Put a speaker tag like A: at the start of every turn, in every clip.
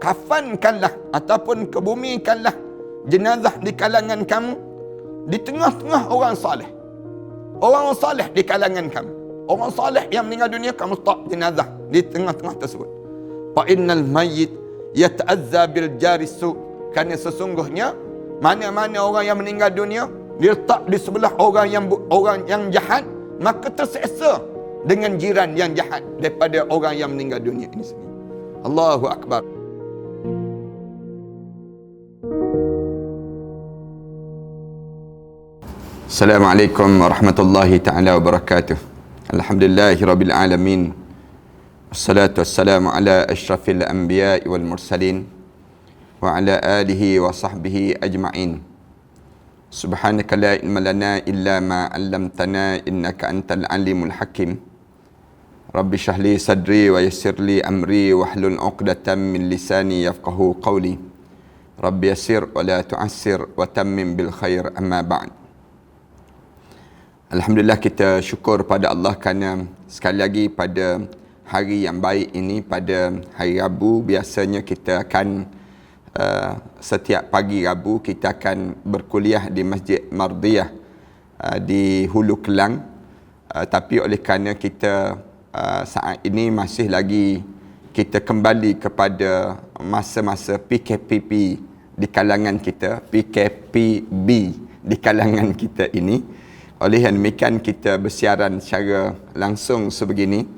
A: kafankanlah ataupun kebumikanlah jenazah di kalangan kamu di tengah-tengah orang saleh. Orang saleh di kalangan kamu. Orang saleh yang meninggal dunia, kamu letak jenazah di tengah-tengah tersebut. Fa innal mayyit yata'azza bil jarisu. Kerana sesungguhnya mana-mana orang yang meninggal dunia diletak di sebelah orang yang jahat, maka terseksa dengan jiran yang jahat daripada orang yang meninggal dunia ini sendiri. Allahu akbar. Assalamualaikum warahmatullahi taala wabarakatuh. Alhamdulillahirabbil alamin. Wassalatu wassalamu ala asyrafil anbiya'i wal mursalin wa ala alihi wa sahbihi ajma'in. Subhanaka la ilma lana illa ma 'allamtana innaka antal alimul hakim. Rabbi shrah li sadri wa yassir li amri wahlul 'uqdatam min lisani yafqahu qawli. Rabbi yassir wa la tu'assir wa tammim bil khair, amma ba'd. Alhamdulillah, kita syukur pada Allah kerana sekali lagi pada hari yang baik ini, pada hari Rabu, biasanya kita akan setiap pagi Rabu kita akan berkuliah di Masjid Mardiyah di Hulu Kelang. Tapi oleh kerana kita saat ini masih lagi kita kembali kepada masa-masa PKPB di kalangan kita, PKPB di kalangan kita ini. Oleh yang demikian, kita bersiaran secara langsung sebegini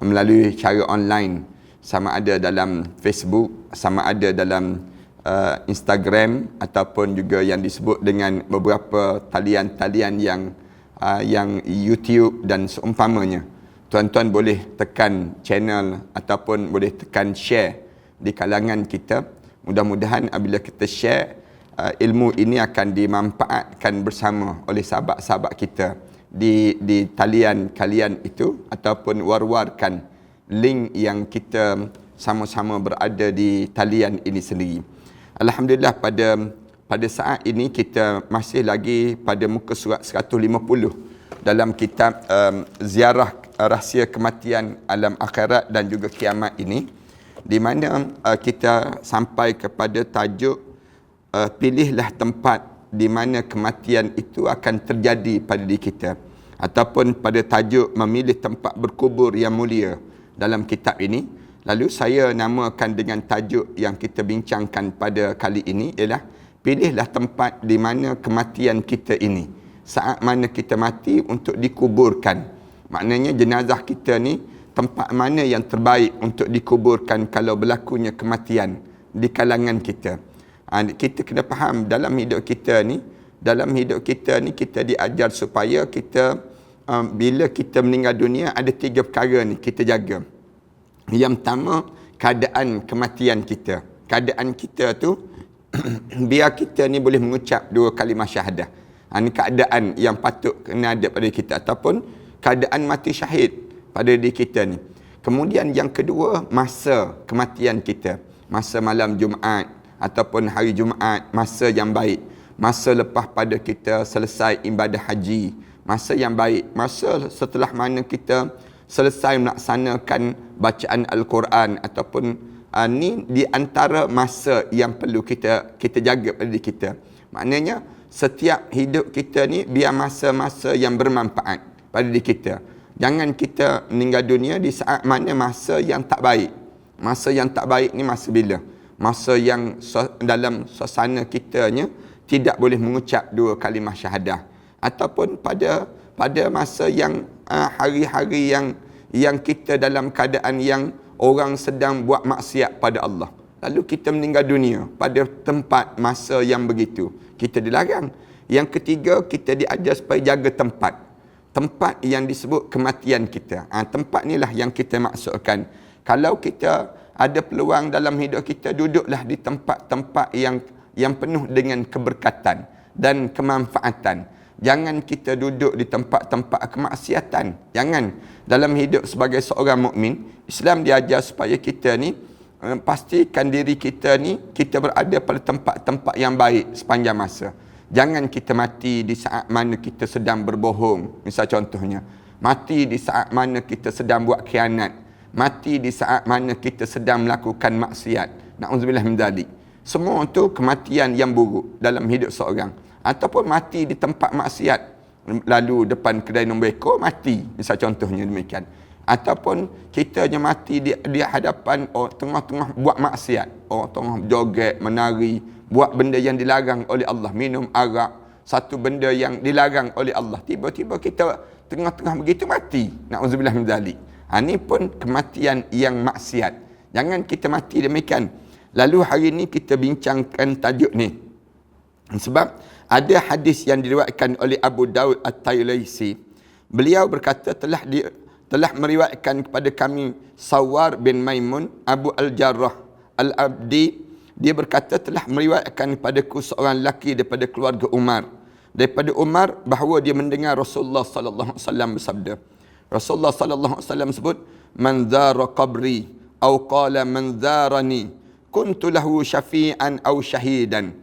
A: melalui cara online, sama ada dalam Facebook, sama ada dalam Instagram, ataupun juga yang disebut dengan beberapa talian-talian yang YouTube dan seumpamanya. Tuan-tuan boleh tekan channel ataupun boleh tekan share di kalangan kita. Mudah-mudahan apabila kita share, ilmu ini akan dimanfaatkan bersama oleh sahabat-sahabat kita di talian kalian itu, ataupun war-warkan link yang kita sama-sama berada di talian ini sendiri. Alhamdulillah, pada saat ini kita masih lagi pada muka surat 150 dalam kitab Ziarah Rahsia Kematian Alam Akhirat dan juga Kiamat ini, di mana kita sampai kepada tajuk pilihlah tempat di mana kematian itu akan terjadi pada diri kita, ataupun pada tajuk memilih tempat berkubur yang mulia dalam kitab ini. Lalu saya namakan dengan tajuk yang kita bincangkan pada kali ini ialah pilihlah tempat di mana kematian kita ini, saat mana kita mati untuk dikuburkan. Maknanya jenazah kita ni tempat mana yang terbaik untuk dikuburkan kalau berlakunya kematian di kalangan kita. Kita kena faham dalam hidup kita ni kita diajar supaya kita bila kita meninggal dunia ada 3 perkara ni kita jaga. Yang pertama, keadaan kematian kita. Keadaan kita tu biar kita ni boleh mengucap 2 kalimah syahadah. Ini keadaan yang patut kena ada pada kita, ataupun keadaan mati syahid pada diri kita ni. Kemudian yang kedua, masa kematian kita. Masa malam Jumaat ataupun hari Jumaat, masa yang baik. Masa lepas pada kita selesai ibadah haji, masa yang baik. Masa setelah mana kita selesai melaksanakan bacaan Al-Quran, ataupun ni di antara masa yang perlu kita jaga pada diri kita. Maknanya setiap hidup kita ni biar masa-masa yang bermanfaat pada diri kita. Jangan kita meninggal dunia di saat mana masa yang tak baik. Masa yang tak baik ni masa bila? Masa yang dalam suasana kitanya tidak boleh mengucap 2 kalimah syahadah, ataupun pada masa yang hari-hari yang kita dalam keadaan yang orang sedang buat maksiat pada Allah, lalu kita meninggal dunia pada tempat masa yang begitu, kita dilarang. Yang ketiga, kita diajar supaya jaga tempat yang disebut kematian kita. Tempat inilah yang kita maksudkan. Kalau kita ada peluang dalam hidup kita, duduklah di tempat-tempat yang penuh dengan keberkatan dan kemanfaatan. Jangan kita duduk di tempat-tempat kemaksiatan. Jangan. Dalam hidup sebagai seorang mukmin, Islam diajar supaya kita ni pastikan diri kita ni kita berada pada tempat-tempat yang baik sepanjang masa. Jangan kita mati di saat mana kita sedang berbohong. Misal contohnya, mati di saat mana kita sedang buat khianat. Mati di saat mana kita sedang melakukan maksiat. Na'udzubillah min dzalik. Semua tu kematian yang buruk dalam hidup seorang. Ataupun mati di tempat maksiat, lalu depan kedai nombor ekor mati, misal contohnya demikian. Ataupun kita je mati di hadapan tengah-tengah buat maksiat, tengah joget, menari, buat benda yang dilarang oleh Allah, minum arak, satu benda yang dilarang oleh Allah. Tiba-tiba kita tengah-tengah begitu mati. Na'udzubillah min dzalik. Ini pun kematian yang maksiat. Jangan kita mati demikian. Lalu hari ini kita bincangkan tajuk ni. Sebab ada hadis yang diriwayatkan oleh Abu Daud At-Tayalisi. Beliau berkata telah meriwayatkan kepada kami Sawar bin Maimun Abu Al-Jarrah Al-Abdi. Dia berkata telah meriwayatkan kepadaku seorang lelaki daripada keluarga Umar. Daripada Umar bahawa dia mendengar Rasulullah sallallahu alaihi wasallam bersabda. Rasulullah sallallahu alaihi wasallam sebut, "Man dzara qabri aw qala man dzarani kuntu lahu syafi'an aw syahidan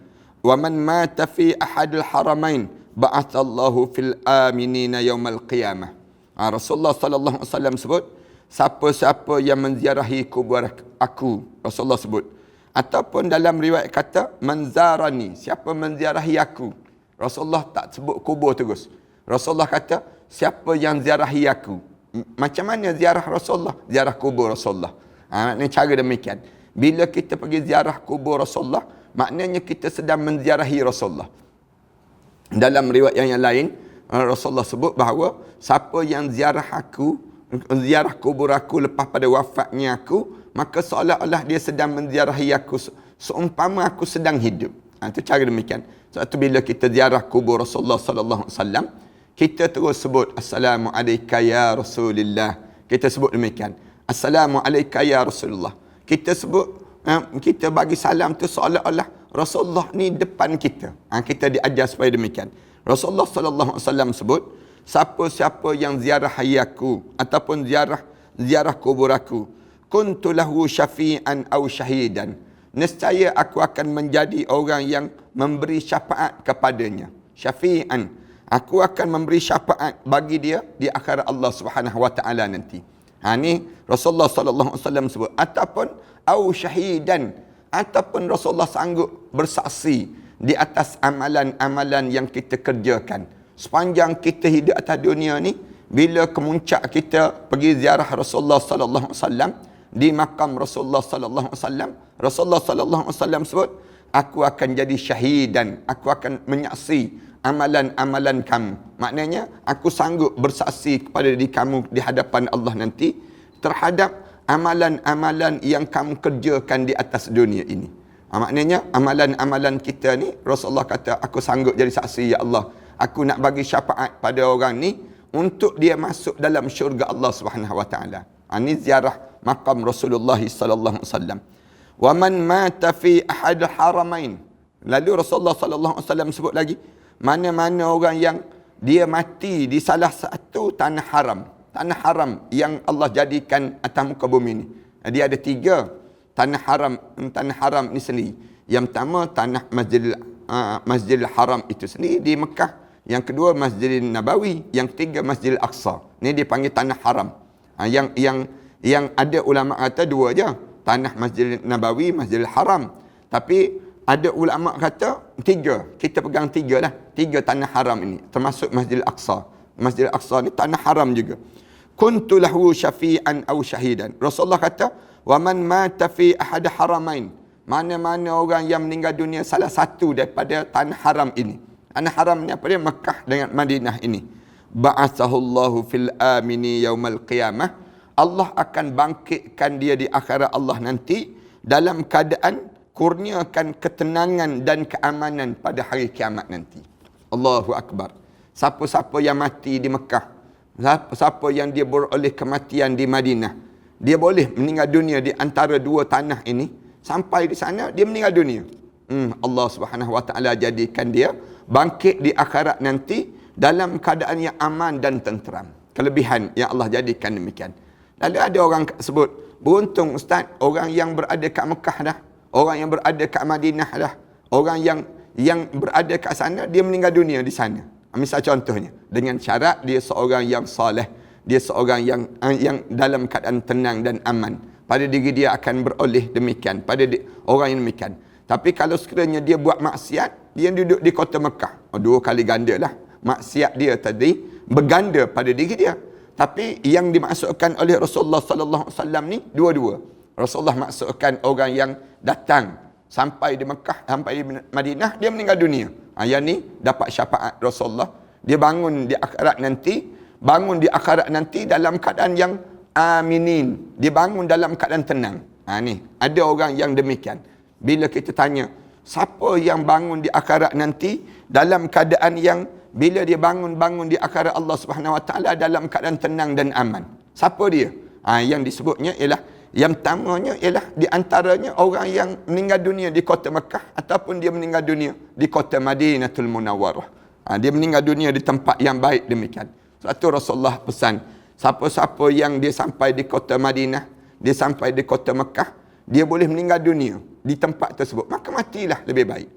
A: wa man mata fi ahadil haramain ba'athallahu fil aminina yaumal qiyamah." Rasulullah sallallahu alaihi wasallam sebut, siapa-siapa yang menziarahi kubur aku, Rasulullah sebut. Ataupun dalam riwayat kata manzarani, siapa menziarahi aku. Rasulullah tak sebut kubur terus. Rasulullah kata siapa yang ziarahi aku. Macam mana ziarah Rasulullah? Ziarah kubur Rasulullah. Maknanya cara demikian. Bila kita pergi ziarah kubur Rasulullah, maknanya kita sedang menziarahi Rasulullah. Dalam riwayat yang lain, Rasulullah sebut bahawa siapa yang ziarah aku, ziarah kubur aku lepas pada wafatnya aku, maka seolah-olah dia sedang menziarahi aku seumpama aku sedang hidup. Itu cara demikian. Sebab tu bila kita ziarah kubur Rasulullah sallallahu alaihi wasallam, kita terus sebut assalamu alayka ya Rasulullah. Kita sebut demikian. Assalamu alayka ya Rasulullah. Kita sebut, kita bagi salam tu seolah-olah Rasulullah ni depan kita. Kita diajar supaya demikian. Rasulullah sallallahu alaihi wasallam sebut, siapa-siapa yang ziarah aku ataupun ziarah kubur aku, kuntu lahu syafi'an aw syahidan. Nescaya aku akan menjadi orang yang memberi syafaat kepadanya. Syafi'an. Aku akan memberi syafaat bagi dia di akhirat Allah Subhanahu wa taala nanti. Ni Rasulullah sallallahu alaihi wasallam sebut. Ataupun au syahidan, ataupun Rasulullah sanggup bersaksi di atas amalan-amalan yang kita kerjakan. Sepanjang kita hidup atas dunia ni, bila kemuncak kita pergi ziarah Rasulullah sallallahu alaihi wasallam di makam Rasulullah sallallahu alaihi wasallam, Rasulullah sallallahu alaihi wasallam sebut, aku akan jadi syahidan, aku akan menyaksi amalan-amalan kamu. Maknanya aku sanggup bersaksi kepada diri kamu di hadapan Allah nanti terhadap amalan-amalan yang kamu kerjakan di atas dunia ini. Maknanya amalan-amalan kita ni, Rasulullah kata aku sanggup jadi saksi, ya Allah, aku nak bagi syafaat pada orang ni untuk dia masuk dalam syurga Allah Subhanahu wa taala. Ini ziarah makam Rasulullah sallallahu alaihi wasallam. Wa man mata fi ahad haramain. Lalu Rasulullah sallallahu alaihi wasallam sebut lagi, mana-mana orang yang dia mati di salah satu tanah haram yang Allah jadikan atas muka bumi ni. Dia ada 3 tanah haram ni sendiri. Yang pertama tanah Masjidil Haram itu sendiri di Mekah. Yang kedua Masjidil Nabawi, yang ketiga Masjidil Aqsa. Ni dipanggil tanah haram. Yang ada ulama kata 2 je, tanah Masjidil Nabawi, Masjidil Haram. Tapi ada ulama kata 3. Kita pegang 3 lah. 3 tanah haram ini, termasuk Masjidil Aqsa. Masjidil Aqsa ni tanah haram juga. Kuntu lahu syafi'an aw syahidan. Rasulullah kata, wa man mata fi ahad haramain. Mana-mana orang yang meninggal dunia salah satu daripada tanah haram ini. Tanah haram ni apa dia? Mekah dengan Madinah ini. Ba'athahullahu fil amini yaumal qiyamah. Allah akan bangkitkan dia di akhirat Allah nanti dalam keadaan kurniakan ketenangan dan keamanan pada hari kiamat nanti. Allahu Akbar. Siapa-siapa yang mati di Mekah, siapa yang dia beroleh kematian di Madinah, dia boleh meninggal dunia di antara 2 tanah ini. Sampai di sana dia meninggal dunia. Allah Subhanahu wa taala jadikan dia bangkit di akhirat nanti dalam keadaan yang aman dan tenteram. Kelebihan yang Allah jadikan demikian. Lalu ada orang sebut, beruntung Ustaz, orang yang berada kat Mekah dah, orang yang berada kat Madinah dah, orang yang berada kat sana, dia meninggal dunia di sana. Misal contohnya, dengan syarat dia seorang yang soleh, dia seorang yang dalam keadaan tenang dan aman. pada diri dia akan beroleh demikian, pada orang yang demikian. Tapi kalau sekiranya dia buat maksiat, dia duduk di kota Mekah, 2 kali ganda lah. Maksiat dia tadi berganda pada diri dia. Tapi yang dimaksudkan oleh Rasulullah sallallahu alaihi wasallam ni dua-dua. Rasulullah maksudkan orang yang datang sampai di Mekah, sampai di Madinah, dia meninggal dunia. Yang ni dapat syafaat Rasulullah. Dia bangun di akhirat nanti, dalam keadaan yang aminin. Dia bangun dalam keadaan tenang. Ni ada orang yang demikian. Bila kita tanya, siapa yang bangun di akhirat nanti dalam keadaan yang bila dia bangun di akhirat Allah Subhanahu Wa Taala dalam keadaan tenang dan aman? Siapa dia? Yang disebutnya ialah, yang pertamanya ialah di antaranya orang yang meninggal dunia di kota Mekah ataupun dia meninggal dunia di kota Madinatul Munawwarah. Dia meninggal dunia di tempat yang baik demikian. Sebab tu Rasulullah pesan, siapa-siapa yang dia sampai di kota Madinah, dia sampai di kota Mekah, dia boleh meninggal dunia di tempat tersebut, maka matilah lebih baik.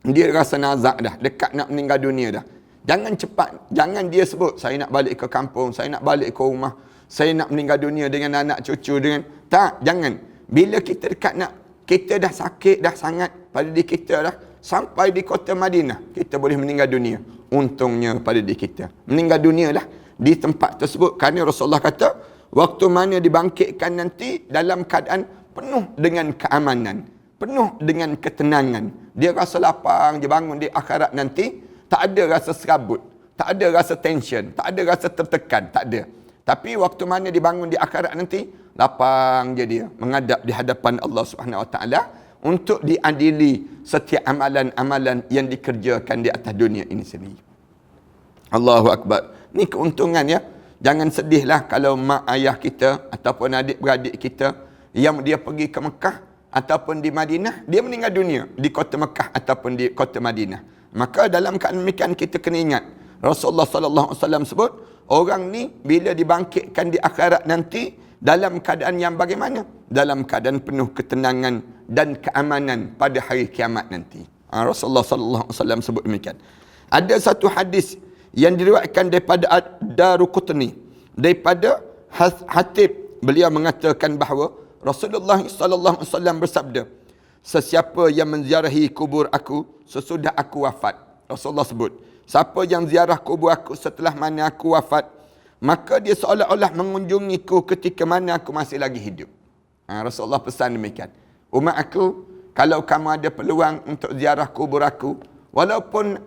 A: Dia rasa nazak dah, dekat nak meninggal dunia dah. Jangan cepat, jangan dia sebut, saya nak balik ke kampung, saya nak balik ke rumah, saya nak meninggal dunia dengan anak cucu, dengan... Tak, jangan. Bila kita dekat nak, kita dah sakit dah sangat pada diri kita dah, sampai di kota Madinah, kita boleh meninggal dunia. Untungnya pada diri kita. Meninggal dunia lah di tempat tersebut. Kerana Rasulullah kata, waktu mana dibangkitkan nanti dalam keadaan penuh dengan keamanan, penuh dengan ketenangan. Dia rasa lapang, dia bangun di akhirat nanti, tak ada rasa serabut, tak ada rasa tension, tak ada rasa tertekan, tak ada. Tapi waktu mana dibangun di akhirat nanti, lapang je dia menghadap di hadapan Allah Subhanahu Wa Taala untuk diadili setiap amalan-amalan yang dikerjakan di atas dunia ini sendiri. Allahu Akbar. Ni keuntungan ya. Jangan sedihlah kalau mak ayah kita ataupun adik-beradik kita yang dia pergi ke Mekah ataupun di Madinah, dia meninggal dunia di kota Mekah ataupun di kota Madinah. Maka dalam keadaan demikian kita kena ingat, Rasulullah sallallahu alaihi wasallam sebut, orang ni bila dibangkitkan di akhirat nanti dalam keadaan yang bagaimana? Dalam keadaan penuh ketenangan dan keamanan pada hari kiamat nanti. Rasulullah sallallahu alaihi wasallam sebut demikian. Ada satu hadis yang diriwayatkan daripada Ad-Daruqutni, daripada Hatib, beliau mengatakan bahawa Rasulullah sallallahu alaihi wasallam bersabda, sesiapa yang menziarahi kubur aku sesudah aku wafat. Rasulullah sebut, siapa yang ziarah kubur aku setelah mana aku wafat, maka dia seolah-olah mengunjungiku ketika mana aku masih lagi hidup. Rasulullah pesan demikian. Umat aku, kalau kamu ada peluang untuk ziarah kubur aku, walaupun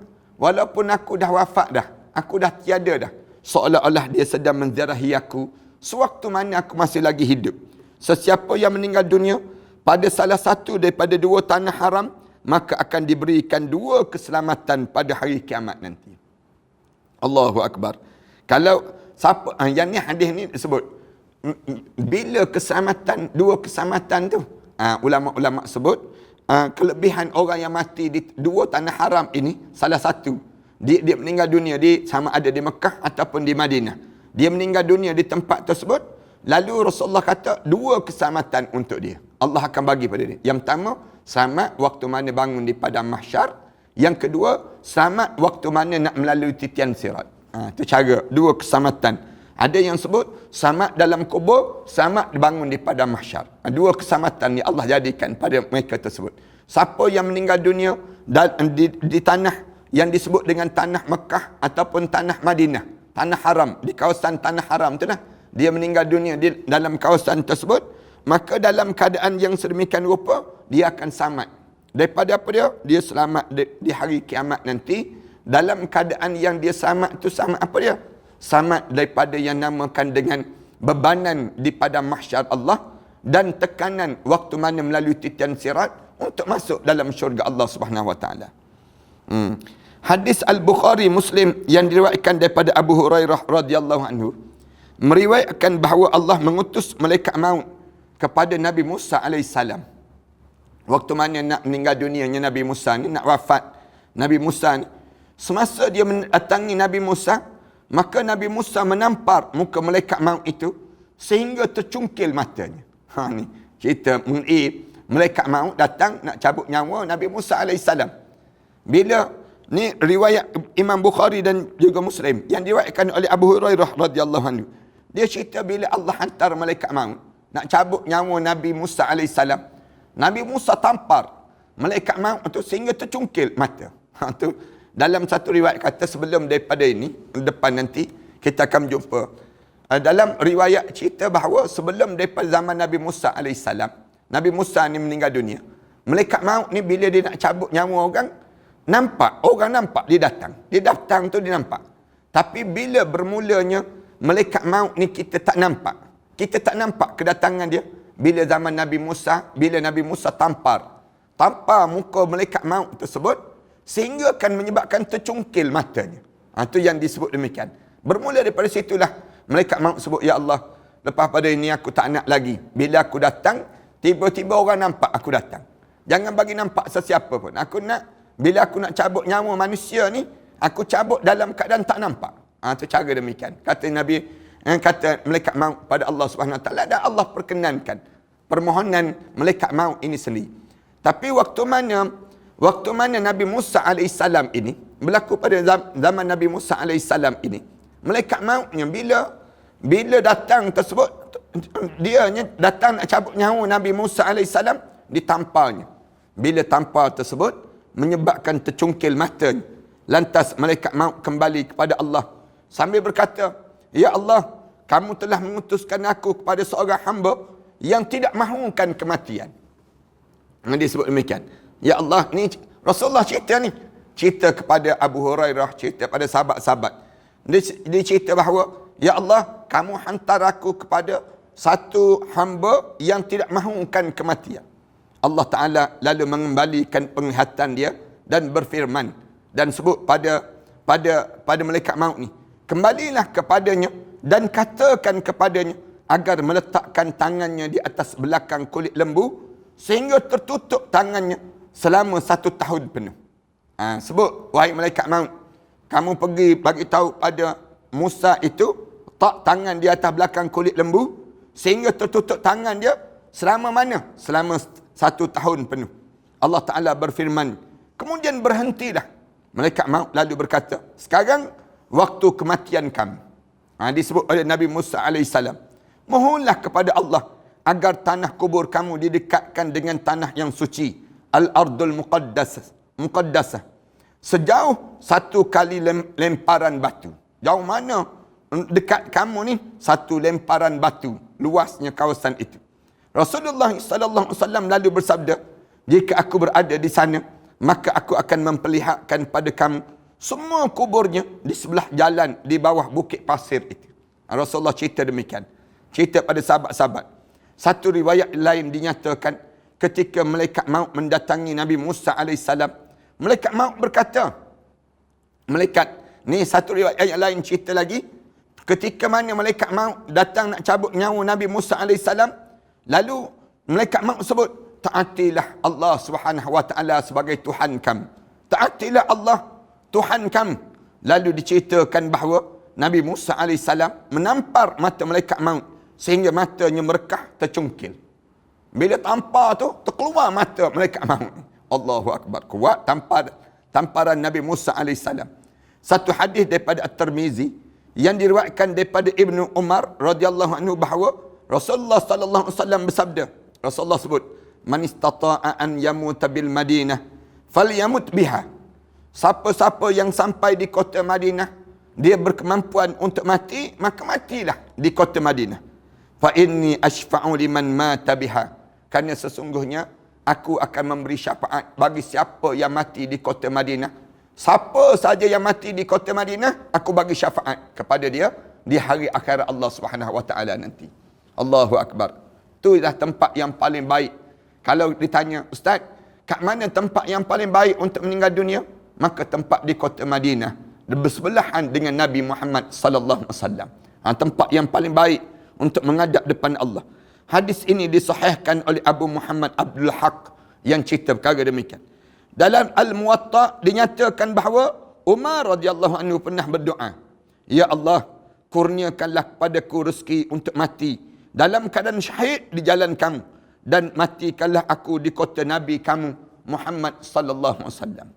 A: aku dah wafat dah, aku dah tiada dah, seolah-olah dia sedang menziarahi aku sewaktu mana aku masih lagi hidup. Sesiapa yang meninggal dunia pada salah satu daripada 2 tanah haram, maka akan diberikan 2 keselamatan pada hari kiamat nanti. Allahu Akbar. Kalau siapa, yang ni hadis ni disebut, bila keselamatan, 2 keselamatan tu, ulama-ulama sebut, kelebihan orang yang mati di 2 tanah haram ini, salah satu, dia meninggal dunia sama ada di Mekah ataupun di Madinah. Dia meninggal dunia di tempat tersebut, lalu Rasulullah kata 2 keselamatan untuk dia. Allah akan bagi pada dia. Yang pertama, selamat waktu mana bangun di padang mahsyar. Yang kedua, selamat waktu mana nak melalui titian sirat. Itu cara 2 keselamatan. Ada yang sebut selamat dalam kubur, selamat bangun di padang mahsyar. 2 keselamatan ni Allah jadikan pada mereka tersebut. Siapa yang meninggal dunia di tanah yang disebut dengan tanah Mekah ataupun tanah Madinah, tanah haram, di kawasan tanah haram tu lah, dia meninggal dunia di dalam kawasan tersebut, maka dalam keadaan yang sedemikian rupa, dia akan selamat. Daripada apa dia? Dia selamat di hari kiamat nanti. Dalam keadaan yang dia selamat tu, selamat apa dia? Selamat daripada yang namakan dengan bebanan di padang mahsyar Allah dan tekanan waktu mana melalui titian sirat untuk masuk dalam syurga Allah Subhanahu Wa Taala. Hadis Al-Bukhari Muslim yang diriwayatkan daripada Abu Hurairah radhiyallahu anhu meriwayatkan bahawa Allah mengutus malaikat maut kepada Nabi Musa alaihissalam. Waktu mana nak meninggal dunianya Nabi Musa ni, nak wafat Nabi Musa ni, semasa dia mendatangi Nabi Musa, maka Nabi Musa menampar muka malaikat maut itu sehingga tercungkil matanya. Ni cerita malaikat maut datang nak cabut nyawa Nabi Musa alaihissalam. Bila ni riwayat Imam Bukhari dan juga Muslim yang diriwayatkan oleh Abu Hurairah radhiyallahu anhu. Dia cerita bila Allah hantar malaikat maut, nak cabut nyawa Nabi Musa AS. Nabi Musa tampar malaikat maut tu sehingga tercungkil mata. Tu dalam satu riwayat kata sebelum daripada ini, depan nanti kita akan jumpa. Dalam riwayat cerita bahawa sebelum daripada zaman Nabi Musa AS, Nabi Musa ni meninggal dunia. Malaikat maut ni bila dia nak cabut nyawa orang, orang nampak dia datang. Dia datang tu dia nampak. Tapi bila bermulanya malaikat maut ni kita tak nampak. Kita tak nampak kedatangan dia. Bila zaman Nabi Musa, bila Nabi Musa tampar muka malaikat maut tersebut, sehingga akan menyebabkan tercungkil matanya. Itu yang disebut demikian. Bermula daripada situlah malaikat maut sebut, ya Allah, lepas pada ini aku tak nak lagi. Bila aku datang, tiba-tiba orang nampak aku datang. Jangan bagi nampak sesiapa pun. Aku nak, bila aku nak cabut nyawa manusia ni, aku cabut dalam keadaan tak nampak. Itu cara demikian. Kata Nabi, kata malaikat maut pada Allah SWT, dan Allah perkenankan permohonan malaikat maut ini sendiri. Tapi waktu mana Nabi Musa AS ini, berlaku pada zaman Nabi Musa AS ini, malaikat mautnya bila datang tersebut, dia datang nak cabut nyawa Nabi Musa AS, ditamparnya. Bila tampar tersebut, menyebabkan tercungkil matanya. Lantas malaikat maut kembali kepada Allah sambil berkata, ya Allah, kamu telah mengutuskan aku kepada seorang hamba yang tidak mahukan kematian. Dia sebut demikian. Ya Allah, ni Rasulullah cerita ni. Cerita kepada Abu Hurairah, cerita pada sahabat-sahabat. Dia cerita bahawa, ya Allah, kamu hantar aku kepada satu hamba yang tidak mahukan kematian. Allah Ta'ala lalu mengembalikan penglihatan dia dan berfirman. Dan sebut pada malaikat maut ni, kembalilah kepadanya dan katakan kepadanya agar meletakkan tangannya di atas belakang kulit lembu sehingga tertutup tangannya selama 1 tahun penuh. Sebut, wahai malaikat maut, kamu pergi bagi tahu pada Musa itu, tak tangan di atas belakang kulit lembu sehingga tertutup tangan dia selama mana? Selama 1 tahun penuh. Allah Ta'ala berfirman, kemudian berhentilah. Malaikat maut lalu berkata, sekarang waktu kematian kami. Disebut oleh Nabi Musa AS, mohonlah kepada Allah agar tanah kubur kamu didekatkan dengan tanah yang suci, al-ardul muqaddasah, sejauh 1 kali lemparan batu. Jauh mana dekat kamu ni? 1 lemparan batu, luasnya kawasan itu. Rasulullah SAW lalu bersabda, jika aku berada di sana, maka aku akan memperlihatkan pada kamu semua kuburnya di sebelah jalan di bawah bukit pasir itu. Rasulullah cerita demikian. Cerita pada sahabat-sahabat. Satu riwayat lain dinyatakan ketika malaikat maut mendatangi Nabi Musa AS, malaikat maut berkata, ni satu riwayat yang lain cerita lagi, ketika mana malaikat maut datang nak cabut nyawa Nabi Musa AS, lalu malaikat maut sebut, taatilah Allah SWT sebagai Tuhan kamu. Taatilah Allah Tuhan kamu. Lalu diceritakan bahawa Nabi Musa AS menampar mata malaikat maut sehingga matanya merekah tercungkil. Bila tampar tu, terkeluar mata malaikat maut. Allahu Akbar. Kuat tamparan Nabi Musa AS. Satu hadis daripada At-Tirmizi yang diriwayatkan daripada Ibnu Umar radhiyallahu anhu bahawa Rasulullah sallallahu alaihi wasallam bersabda, Rasulullah sebut, man istata'a an yamuta bil Madinah falyamut biha. Siapa-siapa yang sampai di kota Madinah, dia berkemampuan untuk mati, maka matilah di kota Madinah. Fa inni ashfa'u liman mata biha. Kerana sesungguhnya aku akan memberi syafaat bagi siapa yang mati di kota Madinah. Siapa saja yang mati di kota Madinah, aku bagi syafaat kepada dia di hari akhirat Allah SWT nanti. Allahu Akbar. Itulah tempat yang paling baik. Kalau ditanya, Ustaz, kat mana tempat yang paling baik untuk meninggal dunia? Maka tempat di kota Madinah, bersebelahan dengan Nabi Muhammad sallallahu alaihi wasallam. Tempat yang paling baik untuk menghadap depan Allah. Hadis ini disahihkan oleh Abu Muhammad Abdul Haq yang cerita perkara demikian. Dalam Al-Muwatta dinyatakan bahawa Umar radhiyallahu anhu pernah berdoa, ya Allah, kurniakanlah kepadaku rezeki untuk mati dalam keadaan syahid di jalan kamu, dan matikanlah aku di kota Nabi kamu Muhammad sallallahu alaihi wasallam.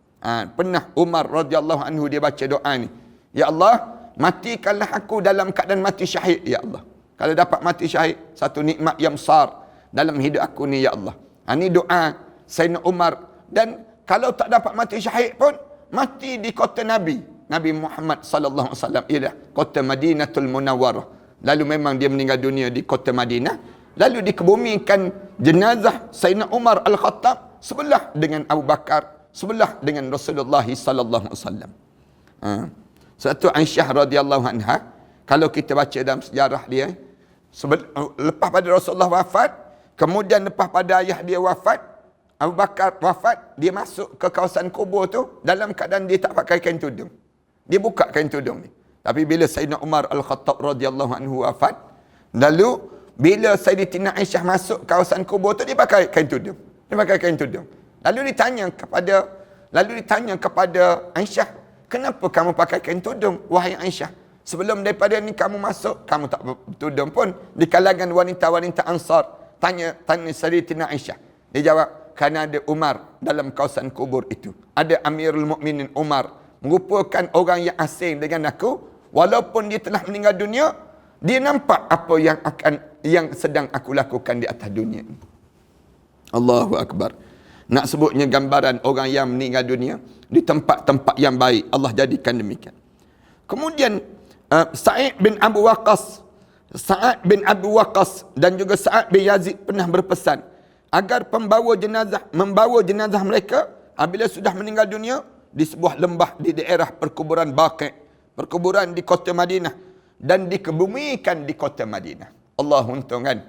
A: Pernah Umar radhiyallahu anhu dia baca doa ni, ya Allah, matikanlah aku dalam keadaan mati syahid, ya Allah. Kalau dapat mati syahid, satu nikmat yang besar dalam hidup aku ni, ya Allah. Ini doa Sayyidina Umar. Dan kalau tak dapat mati syahid pun, mati di kota Nabi. Nabi Muhammad sallallahu alaihi wasallam, ialah kota Madinatul Munawwarah. Lalu memang dia meninggal dunia di kota Madinah. Lalu dikebumikan jenazah Sayyidina Umar Al-Khattab sebelah dengan Abu Bakar, sebelah dengan Rasulullah sallallahu alaihi wasallam. Satu Aisyah radhiyallahu anha, kalau kita baca dalam sejarah dia, lepas pada Rasulullah wafat, kemudian lepas pada ayah dia wafat, Abu Bakar wafat, dia masuk ke kawasan kubur tu dalam keadaan dia tak pakai kain tudung. Dia buka kain tudung ni. Tapi bila Sayyidina Umar Al-Khattab radhiyallahu anhu wafat, lalu bila Sayyidatina Aisyah masuk kawasan kubur tu, dia pakai kain tudung. Dia pakai kain tudung. Lalu ditanya kepada Aisyah, kenapa kamu pakai kain tudung, wahai Aisyah? Sebelum daripada ni kamu masuk, kamu tak bertudung pun. Di kalangan wanita-wanita Ansar, tanya Sayyidatina Aisyah. Dia jawab, kerana ada Umar dalam kawasan kubur itu. Ada Amirul Mukminin Umar, merupakan orang yang asing dengan aku. Walaupun dia telah meninggal dunia, dia nampak apa yang sedang aku lakukan di atas dunia ini. Allahu Akbar. Nak sebutnya gambaran orang yang meninggal dunia di tempat-tempat yang baik, Allah jadikan demikian. Kemudian Sa'id bin Abu Waqqas dan juga Sa'ad bin Yazid pernah berpesan agar membawa jenazah mereka apabila sudah meninggal dunia di sebuah lembah di daerah perkuburan Baqi', perkuburan di kota Madinah, dan dikebumikan di kota Madinah. Allah untung kan,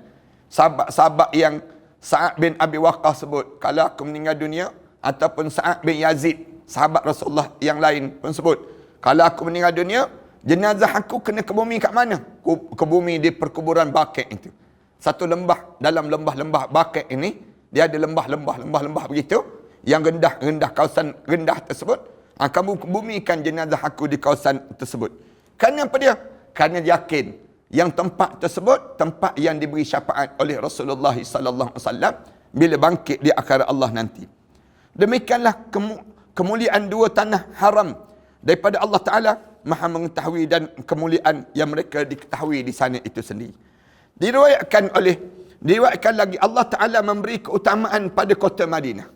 A: sahabat-sahabat yang Sa'ad bin Abi Waqqas sebut, kalau aku meninggal dunia, ataupun Sa'ad bin Yazid, sahabat Rasulullah yang lain pun sebut, kalau aku meninggal dunia, jenazah aku kena kebumi kat mana? Kebumi di perkuburan Baqi' itu. Satu lembah, dalam lembah-lembah Baqi' ini, dia ada lembah begitu, yang rendah, kawasan rendah tersebut, kamu kebumikan jenazah aku di kawasan tersebut. Kerana apa dia? Kerana yakin yang tempat tersebut tempat yang diberi syafaat oleh Rasulullah sallallahu alaihi wasallam bila bangkit di akhirat Allah nanti. Demikianlah kemuliaan dua tanah haram daripada Allah Taala Maha mengetahui, dan kemuliaan yang mereka diketahui di sana itu sendiri. Diriwayatkan lagi Allah Taala memberi keutamaan pada kota Madinah.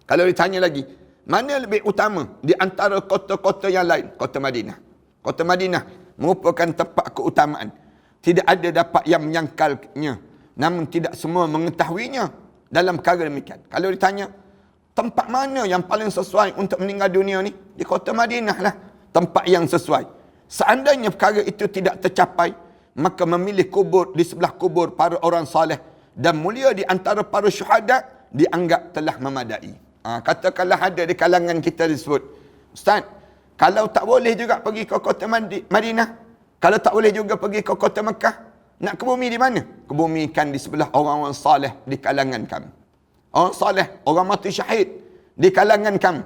A: Kalau ditanya lagi, mana lebih utama di antara kota-kota yang lain? Kota Madinah. Kota Madinah merupakan tempat keutamaan. Tidak ada dapat yang menyangkalnya. Namun tidak semua mengetahuinya dalam perkara demikian. Kalau ditanya, tempat mana yang paling sesuai untuk meninggal dunia ni? Di kota Madinah lah. Tempat yang sesuai. Seandainya perkara itu tidak tercapai, maka memilih kubur di sebelah kubur para orang saleh dan mulia di antara para syuhada dianggap telah memadai. Katakanlah ada di kalangan kita disebut, Ustaz, kalau tak boleh juga pergi ke kota Madinah, kalau tak boleh juga pergi ke kota Mekah, nak kebumi di mana? Kebumikan di sebelah orang-orang saleh di kalangan kami. Orang saleh, orang mati syahid di kalangan kami.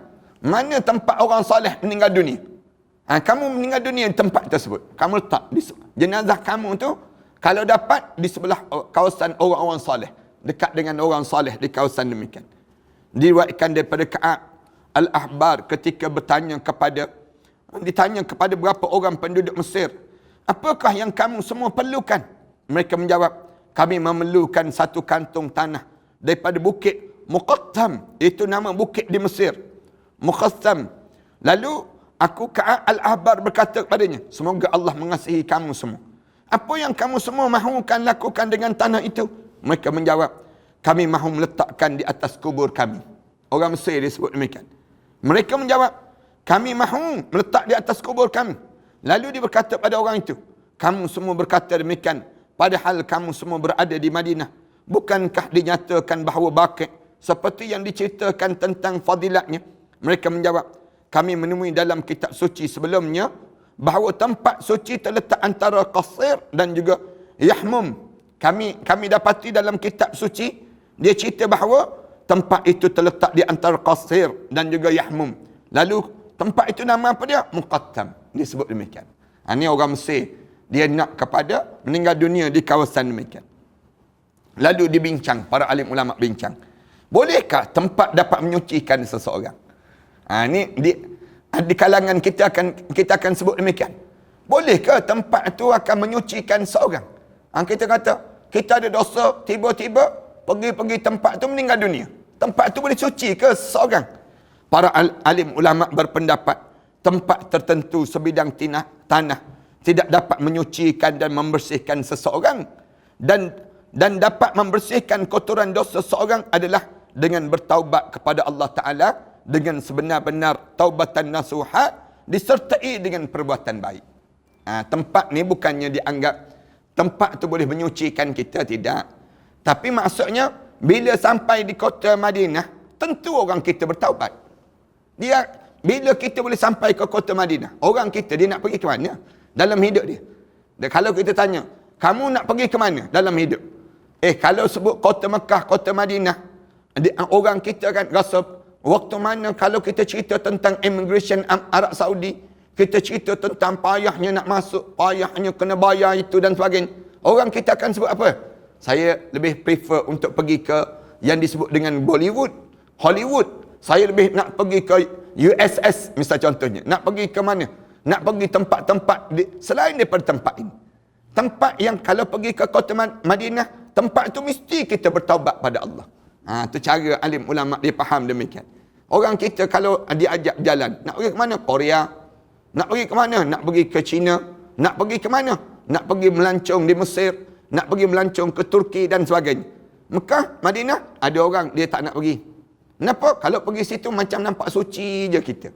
A: Mana tempat orang saleh meninggal dunia? Kamu meninggal dunia di tempat tersebut. Kamu letak jenazah kamu tu, kalau dapat di sebelah kawasan orang-orang saleh, dekat dengan orang saleh di kawasan demikian. Diriwayatkan daripada Ka'ab Al-Ahbar ketika ditanya kepada beberapa orang penduduk Mesir, apakah yang kamu semua perlukan? Mereka menjawab, kami memerlukan satu kantung tanah daripada bukit Muqattam, itu nama bukit di Mesir, Muqattam. Lalu Ka'ab Al-Ahbar berkata kepadanya, semoga Allah mengasihi kamu semua. Apa yang kamu semua mahukan lakukan dengan tanah itu? Mereka menjawab, kami mahu meletakkan di atas kubur kami. Orang Mesir disebut demikian. Mereka menjawab, kami mahu meletak di atas kubur kami. Lalu dia berkata pada orang itu, kamu semua berkata demikian, padahal kamu semua berada di Madinah. Bukankah dinyatakan bahawa Baqi' seperti yang diceritakan tentang fadilatnya? Mereka menjawab, kami menemui dalam kitab suci sebelumnya bahawa tempat suci terletak antara Qasir dan juga Yahmum. Kami dapati dalam kitab suci, dia cerita bahawa tempat itu terletak di antara Qasir dan juga Yahmum. Lalu tempat itu nama apa dia? Muqattam. Disebut demikian. Ini orang Mesir. Dia nak kepada meninggal dunia di kawasan demikian. Lalu dibincang, para alim ulama bincang. Bolehkah tempat dapat menyucikan seseorang? Ini di kalangan kita akan sebut demikian. Boleh ke tempat tu akan menyucikan seorang? Kita kata, kita ada dosa, tiba-tiba pergi tempat tu meninggal dunia. Tempat tu boleh suci ke seorang? Para alim ulama berpendapat, tempat tertentu sebidang tanah tidak dapat menyucikan dan membersihkan seseorang. Dan dapat membersihkan kotoran dosa seseorang adalah dengan bertaubat kepada Allah Ta'ala dengan sebenar-benar taubatan nasuha disertai dengan perbuatan baik. Tempat ni bukannya dianggap tempat tu boleh menyucikan kita, tidak. Tapi maksudnya bila sampai di kota Madinah, tentu orang kita bertaubat. Bila kita boleh sampai ke kota Madinah, orang kita dia nak pergi ke mana dalam hidup dia? Dan kalau kita tanya, kamu nak pergi ke mana dalam hidup? Kalau sebut kota Mekah, kota Madinah, orang kita kan rasa waktu mana kalau kita cerita tentang immigration Arab Saudi, kita cerita tentang payahnya nak masuk, payahnya kena bayar itu dan sebagainya. Orang kita akan sebut apa? Saya lebih prefer untuk pergi ke yang disebut dengan Bollywood, Hollywood. Saya lebih nak pergi ke USS, misal contohnya. Nak pergi ke mana? Nak pergi tempat-tempat selain daripada tempat ini. Tempat yang kalau pergi ke kota Madinah, tempat tu mesti kita bertaubat pada Allah. Itu cara alim ulama dia faham demikian. Orang kita kalau diajak jalan, nak pergi ke mana? Korea. Nak pergi ke mana? Nak pergi ke China. Nak pergi ke mana? Nak pergi melancong di Mesir. Nak pergi melancong ke Turki dan sebagainya. Mekah, Madinah, ada orang dia tak nak pergi. Kenapa? Kalau pergi situ macam nampak suci je kita.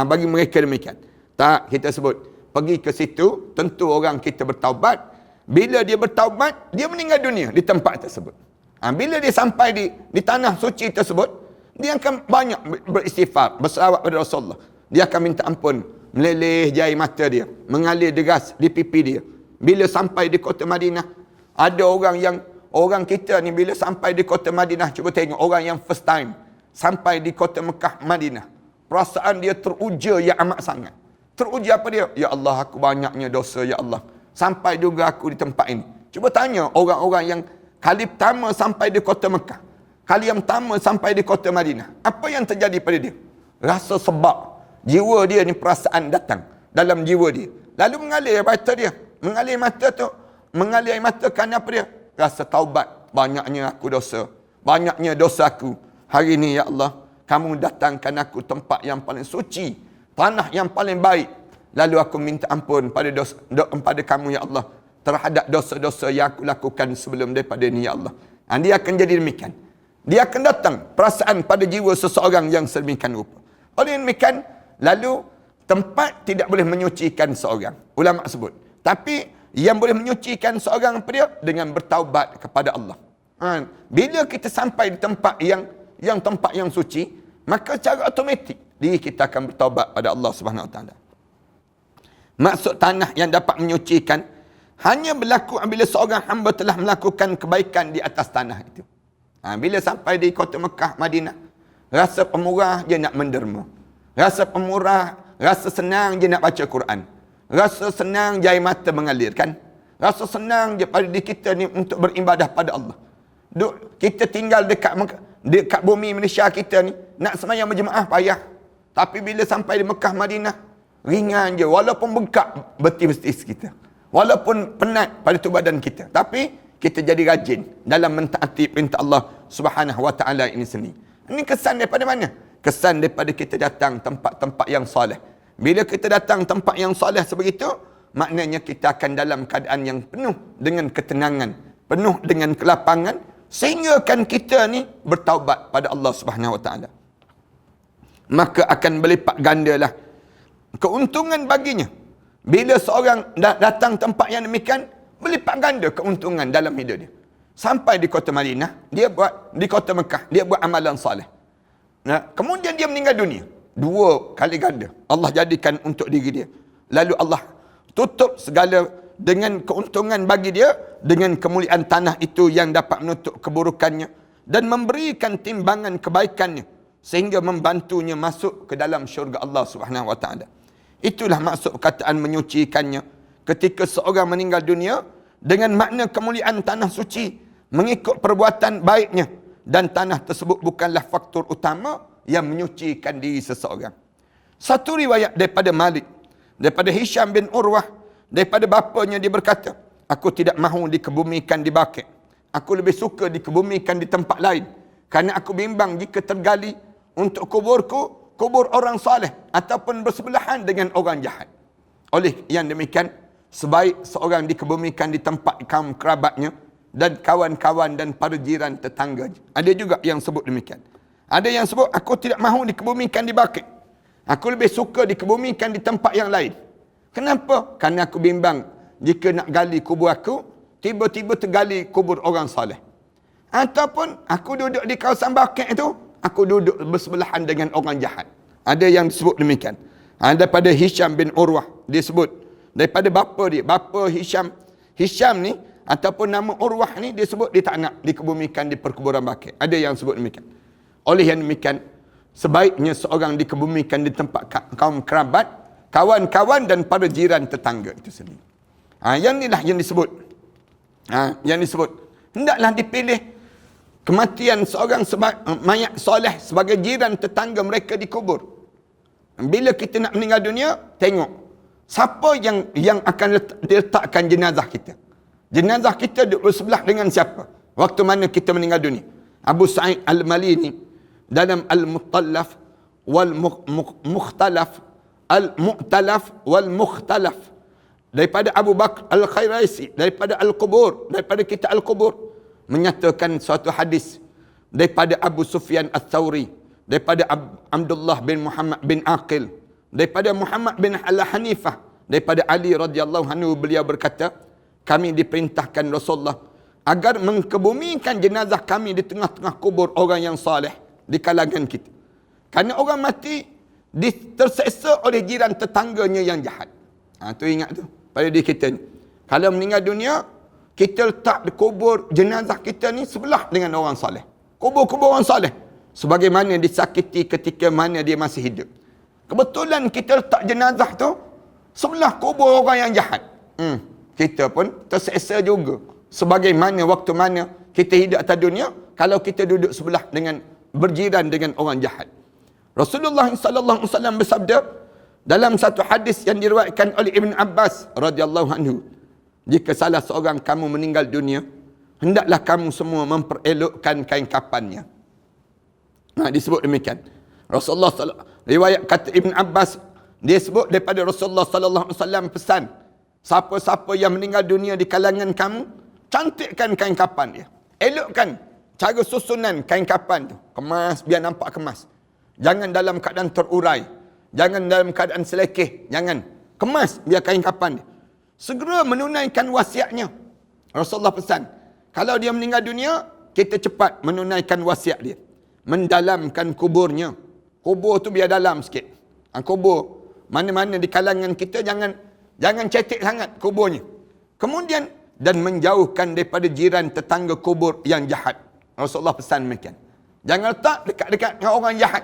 A: Bagi mereka demikian. Tak, kita sebut. Pergi ke situ, tentu orang kita bertaubat. Bila dia bertaubat, dia meninggal dunia di tempat tersebut. Bila dia sampai di tanah suci tersebut, dia akan banyak beristighfar, berselawat pada Rasulullah. Dia akan minta ampun, meleleh jari mata dia, mengalir deras di pipi dia. Bila sampai di kota Madinah, ada orang kita ni bila sampai di kota Madinah, cuba tengok orang yang first time sampai di kota Mekah, Madinah. Perasaan dia teruja yang amat sangat. Teruja apa dia? Ya Allah, aku banyaknya dosa, ya Allah. Sampai juga aku di tempat ini. Cuba tanya orang-orang yang kali pertama sampai di kota Mekah, kali yang pertama sampai di kota Madinah, apa yang terjadi pada dia? Rasa sebab. Jiwa dia ni perasaan datang dalam jiwa dia. Lalu mengalir mata dia. Mengalir mata tu, mengalir mata kerana apa dia? Rasa taubat. Banyaknya aku dosa. Banyaknya dosa aku. Hari ini ya Allah, kamu datangkan aku tempat yang paling suci, tanah yang paling baik. Lalu aku minta ampun pada kamu ya Allah terhadap dosa-dosa yang aku lakukan sebelum daripada ini ya Allah. Dia akan jadi demikian. Dia akan datang perasaan pada jiwa seseorang yang sedemikian rupa. Oleh demikian, lalu tempat tidak boleh menyucikan seorang. Ulama sebut. Tapi yang boleh menyucikan seorang apa dia? Dengan bertaubat kepada Allah. Bila kita sampai di tempat yang tempat yang suci, maka secara automatik diri kita akan bertaubat pada Allah Subhanahu Wa Taala. Maksud tanah yang dapat menyucikan hanya berlaku bila seorang hamba telah melakukan kebaikan di atas tanah itu. Bila sampai di kota Mekah, Madinah, rasa pemurah je nak menderma. Rasa pemurah, rasa senang je nak baca Quran. Rasa senang je air mata mengalir, kan? Rasa senang je pada diri kita ni untuk beribadah pada Allah. Kita tinggal dekat bumi Malaysia kita ni, nak semayang berjemaah payah. Tapi bila sampai di Mekah, Madinah, ringan je. Walaupun bengkak betis-betis kita. Walaupun penat pada tubuh badan kita. Tapi kita jadi rajin dalam mentaati perintah Allah Subhanahu Wa Taala ini sendiri. Ini kesan daripada mana? Kesan daripada kita datang tempat-tempat yang soleh. Bila kita datang tempat yang soleh sebegitu, maknanya kita akan dalam keadaan yang penuh dengan ketenangan, penuh dengan kelapangan, sehingga kan kita ni bertaubat pada Allah Subhanahu Wa Taala. Maka akan berlipat gandalah keuntungan baginya. Bila seorang datang tempat yang demikian, berlipat ganda keuntungan dalam hidup dia. Sampai di kota Madinah, di kota Mekah, dia buat amalan soleh. Kemudian dia meninggal dunia. 2 kali ganda Allah jadikan untuk diri dia. Lalu Allah tutup segala dengan keuntungan bagi dia, dengan kemuliaan tanah itu yang dapat menutup keburukannya dan memberikan timbangan kebaikannya sehingga membantunya masuk ke dalam syurga Allah Subhanahu Wa Taala. Itulah maksud perkataan menyucikannya. Ketika seorang meninggal dunia, dengan makna kemuliaan tanah suci mengikut perbuatan baiknya, dan tanah tersebut bukanlah faktor utama yang menyucikan diri seseorang. Satu riwayat daripada Malik, daripada Hisham bin Urwah, Daripada bapanya dia berkata, aku tidak mahu dikebumikan di Baqi'. Aku lebih suka dikebumikan di tempat lain. Kerana aku bimbang jika tergali untuk kuburku, kubur orang saleh ataupun bersebelahan dengan orang jahat. Oleh yang demikian, sebaik seorang dikebumikan di tempat kaum kerabatnya dan kawan-kawan dan para jiran tetangganya. Ada juga yang sebut demikian. Ada yang sebut, aku tidak mahu dikebumikan di Baqi'. Aku lebih suka dikebumikan di tempat yang lain. Kenapa? Kerana aku bimbang jika nak gali kubur aku, tiba-tiba tergali kubur orang saleh. Ataupun aku duduk di kawasan Baqi' itu, aku duduk bersebelahan dengan orang jahat. Ada yang disebut demikian. Daripada Hisham bin Urwah, dia sebut. Daripada bapa dia, bapa Hisham ni, ataupun nama Urwah ni, dia sebut dia tak nak dikebumikan di perkuburan Baqi'. Ada yang sebut demikian. Oleh yang demikian, sebaiknya seorang dikebumikan di tempat kaum kerabat, kawan-kawan dan para jiran tetangga itu sendiri. Yang inilah yang disebut. Yang disebut. Hendaklah dipilih kematian seorang mayat soleh sebagai jiran tetangga mereka dikubur. Bila kita nak meninggal dunia, tengok siapa yang akan diletakkan jenazah kita. Jenazah kita duduk sebelah dengan siapa? Waktu mana kita meninggal dunia? Abu Sa'id Al-Malini dalam Al-Muttallaf wal-Mukhtalaf Al-Mu'talaf wal-Mukhtalaf, daripada Abu Bakr Al-Khairaisi, daripada Al-Qubur, daripada kitab Al-Qubur, menyatakan suatu hadis daripada Abu Sufyan Al-Thawri, daripada Abdullah bin Muhammad bin Aqil, daripada Muhammad bin Al-Hanifah, daripada Ali radhiyallahu anhu, beliau berkata, kami diperintahkan Rasulullah agar mengkebumikan jenazah kami di tengah-tengah kubur orang yang saleh di kalangan kita. Kerana orang mati terseksa oleh jiran tetangganya yang jahat. Tu ingat tu pada diri kita ni. Kalau meninggal dunia, kita letak kubur jenazah kita ni sebelah dengan orang saleh. Kubur-kubur orang saleh, sebagaimana disakiti ketika mana dia masih hidup. Kebetulan kita letak jenazah tu sebelah kubur orang yang jahat. Kita pun terseksa juga. Sebagaimana waktu mana kita hidup atas dunia, kalau kita duduk sebelah dengan berjiran dengan orang jahat. Rasulullah sallallahu alaihi wasallam bersabda dalam satu hadis yang diriwayatkan oleh Ibn Abbas radhiyallahu anhu, jika salah seorang kamu meninggal dunia, hendaklah kamu semua memperelokkan kain kafannya. Disebut demikian. Rasulullah riwayat kata Ibn Abbas, dia sebut daripada Rasulullah sallallahu alaihi wasallam pesan, siapa-siapa yang meninggal dunia di kalangan kamu, cantikkan kain kafan dia. Elokkan cara susunan kain kafan tu. Kemas, biar nampak kemas. Jangan dalam keadaan terurai. Jangan dalam keadaan selekeh. Jangan. Kemas, biar kain kafan dia. Segera menunaikan wasiatnya. Rasulullah pesan, kalau dia meninggal dunia, kita cepat menunaikan wasiat dia. Mendalamkan kuburnya. Kubur tu biar dalam sikit. Kubur mana-mana di kalangan kita, jangan cetek sangat kuburnya. Kemudian, dan menjauhkan daripada jiran tetangga kubur yang jahat. Rasulullah pesan demikian. Jangan letak dekat-dekat dengan orang jahat.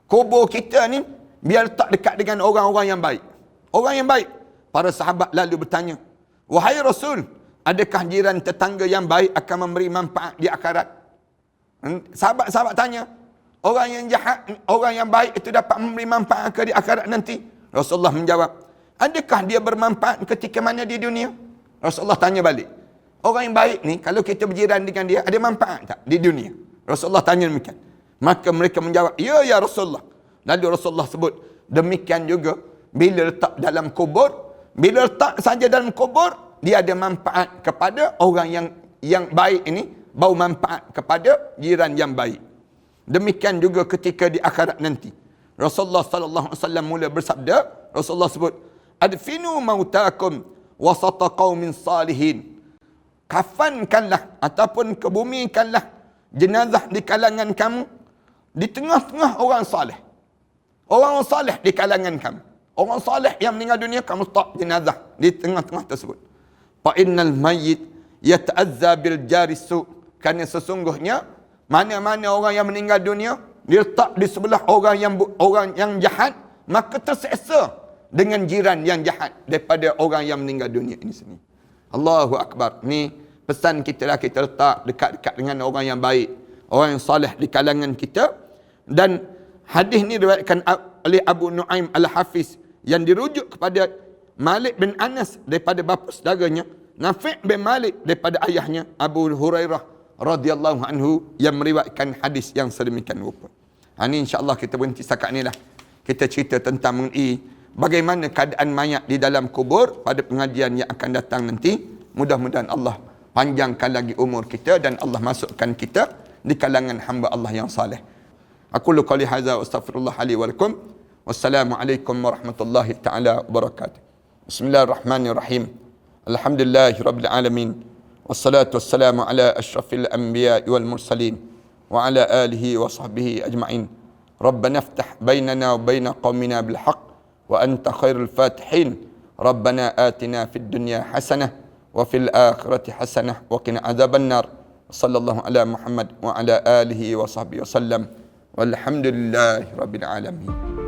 A: Kubur kita ni biar letak dekat dengan orang-orang yang baik. Orang yang baik. Para sahabat lalu bertanya, wahai Rasul, adakah jiran tetangga yang baik akan memberi manfaat di akhirat? Sahabat-sahabat tanya, orang yang jahat, orang yang baik itu dapat memberi manfaat ke di akhirat nanti? Rasulullah menjawab, adakah dia bermanfaat ketika mana di dunia? Rasulullah tanya balik, orang yang baik ni, kalau kita berjiran dengan dia, ada manfaat tak di dunia? Rasulullah tanya demikian. Maka mereka menjawab, ya Rasulullah. Lalu Rasulullah sebut, demikian juga bila letak dalam kubur, bila letak saja dalam kubur, dia ada manfaat kepada orang yang baik ini, bau manfaat kepada jiran yang baik. Demikian juga ketika di akhirat nanti. Rasulullah sallallahu alaihi wasallam mula bersabda, Rasulullah sebut, adfinu mautakum wasata qaumin salihin. Kafankanlah ataupun kebumikanlah jenazah di kalangan kamu di tengah-tengah orang saleh. Orang saleh di kalangan kamu. Orang saleh yang meninggal dunia, kamu letak jenazah di tengah-tengah tersebut. Fa innal mayyit yata'azza bil jarisu. Kerana sesungguhnya mana-mana orang yang meninggal dunia diletak di sebelah orang yang jahat, maka terseksa dengan jiran yang jahat daripada orang yang meninggal dunia ini sendiri. Allahu Akbar. Ni pesan kita lah, kita letak dekat-dekat dengan orang yang baik, orang yang saleh di kalangan kita. Dan hadis ni diriwayatkan oleh Abu Nuaim Al-Hafiz yang dirujuk kepada Malik bin Anas daripada bapa saudaranya, Nafi' bin Malik daripada ayahnya Abu Hurairah radhiyallahu anhu yang meriwayatkan hadis yang sedemikian rupa. Ini insya-Allah kita berhenti setakat ni lah. Kita cerita tentang mengenai bagaimana keadaan mayat di dalam kubur pada pengajian yang akan datang nanti. Mudah-mudahan Allah panjangkan lagi umur kita dan Allah masukkan kita di kalangan hamba Allah yang saleh. Aku lu qali hadza wa astaghfirullah li wa lakum. Wassalamualaikum warahmatullahi taala wabarakatuh. Bismillahirrahmanirrahim. Alhamdulillahirabbil alamin. Wassalatu wassalamu ala asyrafil anbiya'i wal mursalin wa ala alihi wa sahbihi ajma'in. Rabbana iftah bainana wa bain qaumina bil haqq wa anta khairul fatihin. Rabbana atina fid dunya hasanah wa fil akhirati hasanah wa qina adzaban nar. Sallallahu ala Muhammad wa ala alihi wa sahbihi wasallam. Walhamdulillahi rabbil alamin.